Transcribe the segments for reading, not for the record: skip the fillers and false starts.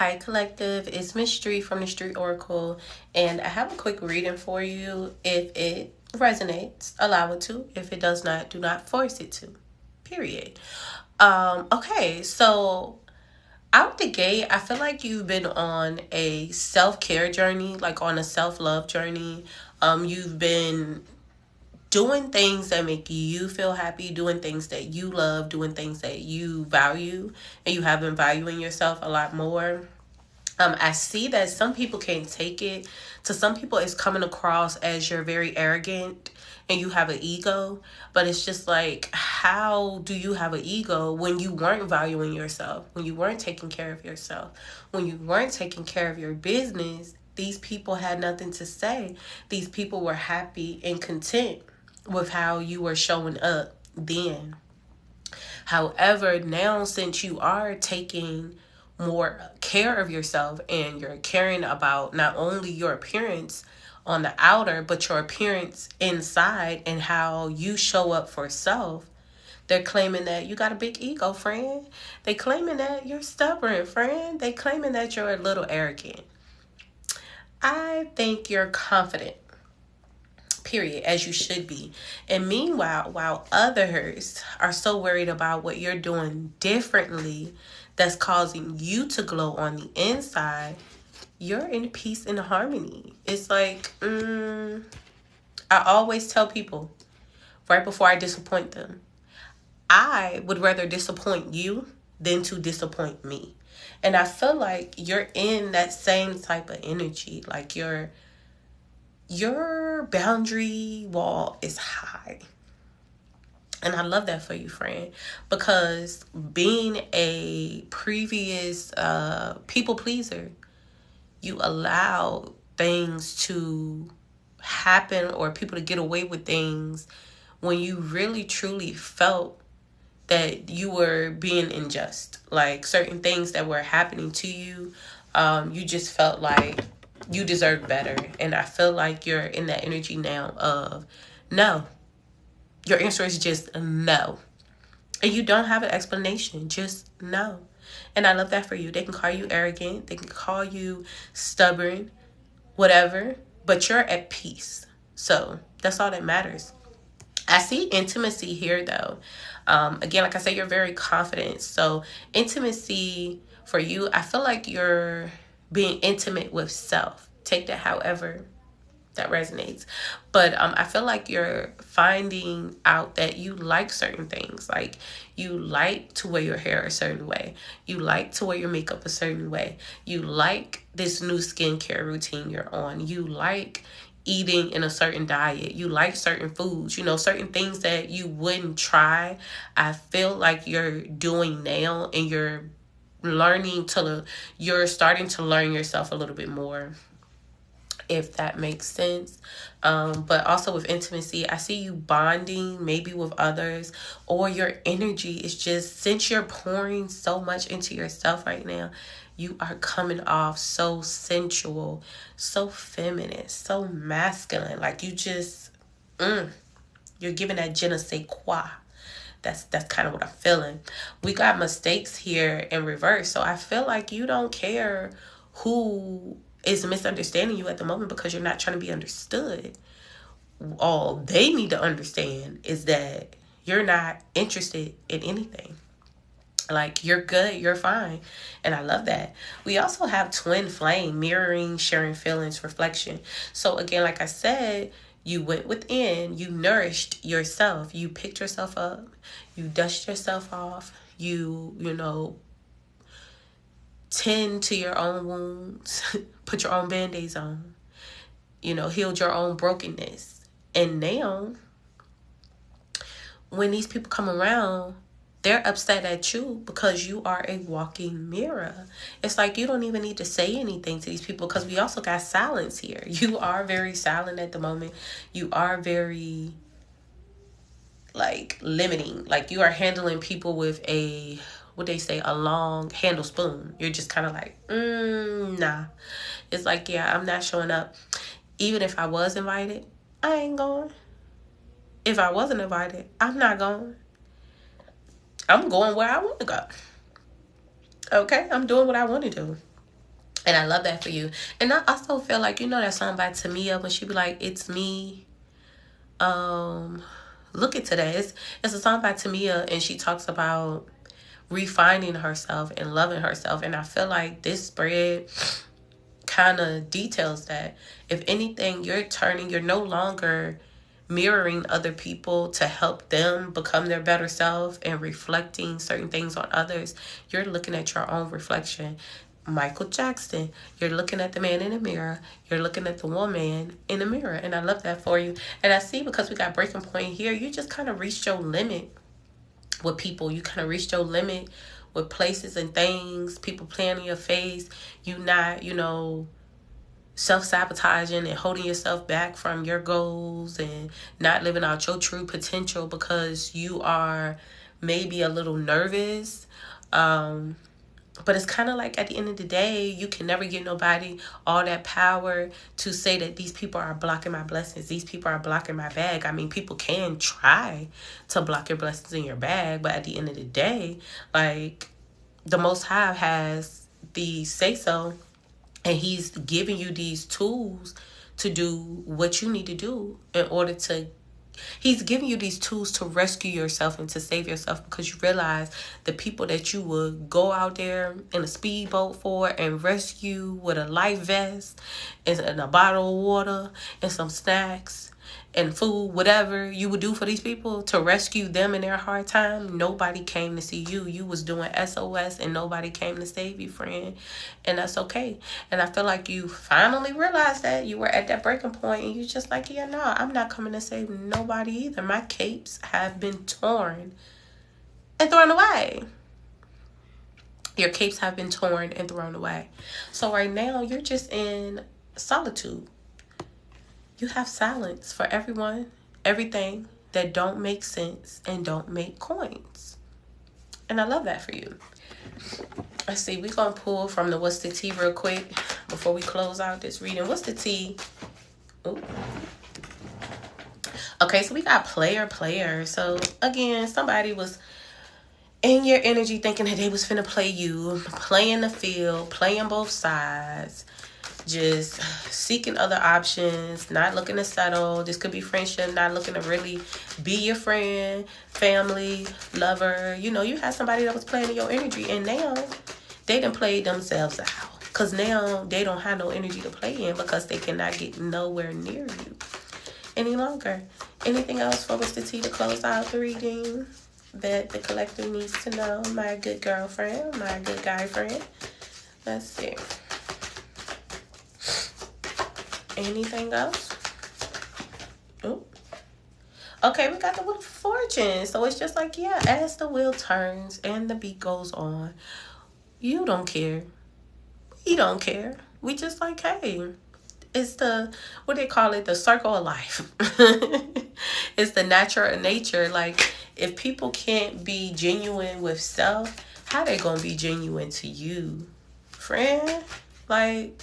Hi, Collective. It's Miss Street from the Street Oracle, and I have a quick reading for you. If it resonates, allow it to. If it does not, do not force it to. Period. Okay, so out the gate, I feel like you've been on a self-care journey, like on a self-love journey. You've been doing things that make you feel happy, doing things that you love, doing things that you value, and you have been valuing yourself a lot more. I see that some people can't take it. To some people, it's coming across as you're very arrogant and you have an ego. But it's just like, how do you have an ego when you weren't valuing yourself, when you weren't taking care of yourself, when you weren't taking care of your business? These people had nothing to say. These people were happy and content with how you were showing up then. However, now since you are taking more care of yourself and you're caring about not only your appearance on the outer, but your appearance inside and how you show up for self, they're claiming that you got a big ego, friend. They claiming that you're stubborn, friend. They claiming that you're a little arrogant. I think you're confident, period, as you should be. And meanwhile, while others are so worried about what you're doing differently that's causing you to glow on the inside, you're in peace and harmony. It's like, I always tell people right before I disappoint them, I would rather disappoint you than to disappoint me. And I feel like you're in that same type of energy. Like your boundary wall is high. And I love that for you, friend, because being a previous people pleaser, you allow things to happen or people to get away with things when you really truly felt that you were being unjust. Like certain things that were happening to you, you just felt like you deserved better. And I feel like you're in that energy now of no. Your answer is just no. And you don't have an explanation, just no. And I love that for you. They can call you arrogant, they can call you stubborn, whatever, but you're at peace. So that's all that matters. I see intimacy here though. Again, like I said, you're very confident. So intimacy for you, I feel like you're being intimate with self. Take that however that resonates. But I feel like you're finding out that you like certain things. Like you like to wear your hair a certain way. You like to wear your makeup a certain way. You like this new skincare routine you're on. You like eating in a certain diet. You like certain foods, certain things that you wouldn't try. I feel like you're doing now, and you're starting to learn yourself a little bit more, if that makes sense. But also with intimacy, I see you bonding maybe with others, or your energy is just, since you're pouring so much into yourself right now, you are coming off so sensual, so feminine, so masculine. Like you just, you're giving that je ne sais quoi. That's kind of what I'm feeling. We got mistakes here in reverse. So I feel like you don't care who is misunderstanding you at the moment, because you're not trying to be understood. All they need to understand is that you're not interested in anything. Like you're good, you're fine. And I love that. We also have twin flame, mirroring, sharing feelings, reflection. So again, like I said, you went within, you nourished yourself, you picked yourself up, you dust yourself off, you tend to your own wounds, put your own band-aids on, healed your own brokenness. And now, when these people come around, they're upset at you because you are a walking mirror. It's like you don't even need to say anything to these people, because we also got silence here. You are very silent at the moment. You are very, limiting. Like you are handling people with a long handle spoon. You're just kind of like, nah. It's like, yeah, I'm not showing up. Even if I was invited, I ain't going. If I wasn't invited, I'm not going. I'm going where I want to go. Okay? I'm doing what I want to do. And I love that for you. And I also feel like, you know that song by Tamia when she be like, it's me. Look at today. It's a song by Tamia, and she talks about refining herself and loving herself. And I feel like this spread kind of details that. If anything, you're no longer mirroring other people to help them become their better self and reflecting certain things on others. You're looking at your own reflection. Michael Jackson, you're looking at the man in the mirror, you're looking at the woman in the mirror. And I love that for you. And I see, because we got breaking point here, you just kind of reached your limit with people. You kind of reached your limit with places and things, people playing in your face. You not, self-sabotaging and holding yourself back from your goals and not living out your true potential because you are maybe a little nervous. But it's kind of like, at the end of the day, you can never give nobody all that power to say that these people are blocking my blessings. These people are blocking my bag. I mean, people can try to block your blessings in your bag, but at the end of the day, like, the Most High has the say-so, and he's giving you these tools to do what you need to do in order to... He's giving you these tools to rescue yourself and to save yourself, because you realize the people that you would go out there in a speedboat for and rescue with a life vest and a bottle of water and some snacks and food, whatever you would do for these people to rescue them in their hard time, nobody came to see you. You was doing SOS and nobody came to save you, friend. And that's okay. And I feel like you finally realized that you were at that breaking point, and you just like, yeah, no, I'm not coming to save nobody either. My capes have been torn and thrown away. Your capes have been torn and thrown away. So right now, you're just in solitude. You have silence for everyone, everything that don't make sense and don't make coins. And I love that for you. Let's see, we're going to pull from the What's the Tea real quick before we close out this reading. What's the tea? Ooh. Okay, so we got player. So again, somebody was in your energy thinking that they was finna play you, playing the field, playing both sides, just seeking other options, not looking to settle. This could be friendship, not looking to really be your friend, family, lover. You had somebody that was playing in your energy, and now they done played themselves out, because now they don't have no energy to play in because they cannot get nowhere near you any longer. Anything else for Mr. T to close out the reading that the collective needs to know, my good girlfriend, my good guy friend? Let's see. Anything else? Ooh. Okay, we got the Wheel of Fortune. So it's just like, yeah, as the wheel turns and the beat goes on, you don't care. We don't care. We just like, hey, it's what they call it, the circle of life. It's the natural nature. Like, if people can't be genuine with self, how they gonna be genuine to you, friend? Like,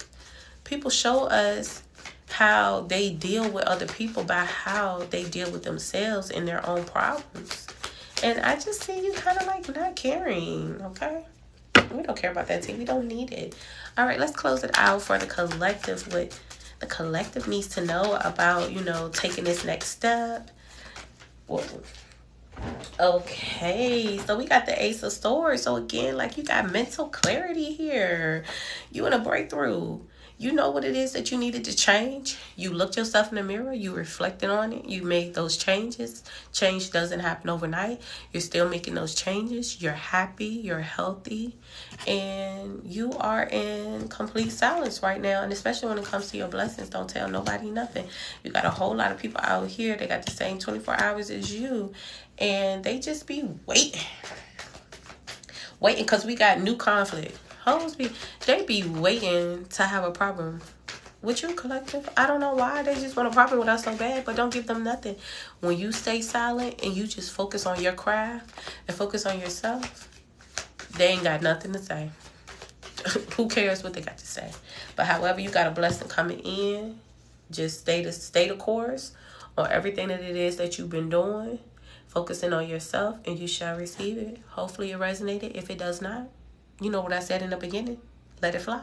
people show us how they deal with other people by how they deal with themselves and their own problems. And I just see you kind of like not caring, okay? We don't care about that tea. We don't need it. All right, let's close it out for the collective. What the collective needs to know about, taking this next step. Whoa. Okay, so we got the Ace of Swords. So again, like, you got mental clarity here. You in a breakthrough. You know what it is that you needed to change. You looked yourself in the mirror. You reflected on it. You made those changes. Change doesn't happen overnight. You're still making those changes. You're happy. You're healthy. And you are in complete silence right now. And especially when it comes to your blessings, don't tell nobody nothing. You got a whole lot of people out here. They got the same 24 hours as you. And they just be waiting. Waiting, because we got new conflict. Hoes they be waiting to have a problem with you, collective. I don't know why. They just want a problem with us so bad, but don't give them nothing. When you stay silent and you just focus on your craft and focus on yourself, they ain't got nothing to say. Who cares what they got to say? But however, you got a blessing coming in. Just stay the course on everything that it is that you've been doing. Focusing on yourself, and you shall receive it. Hopefully it resonated. If it does not, you know what I said in the beginning. Let it fly.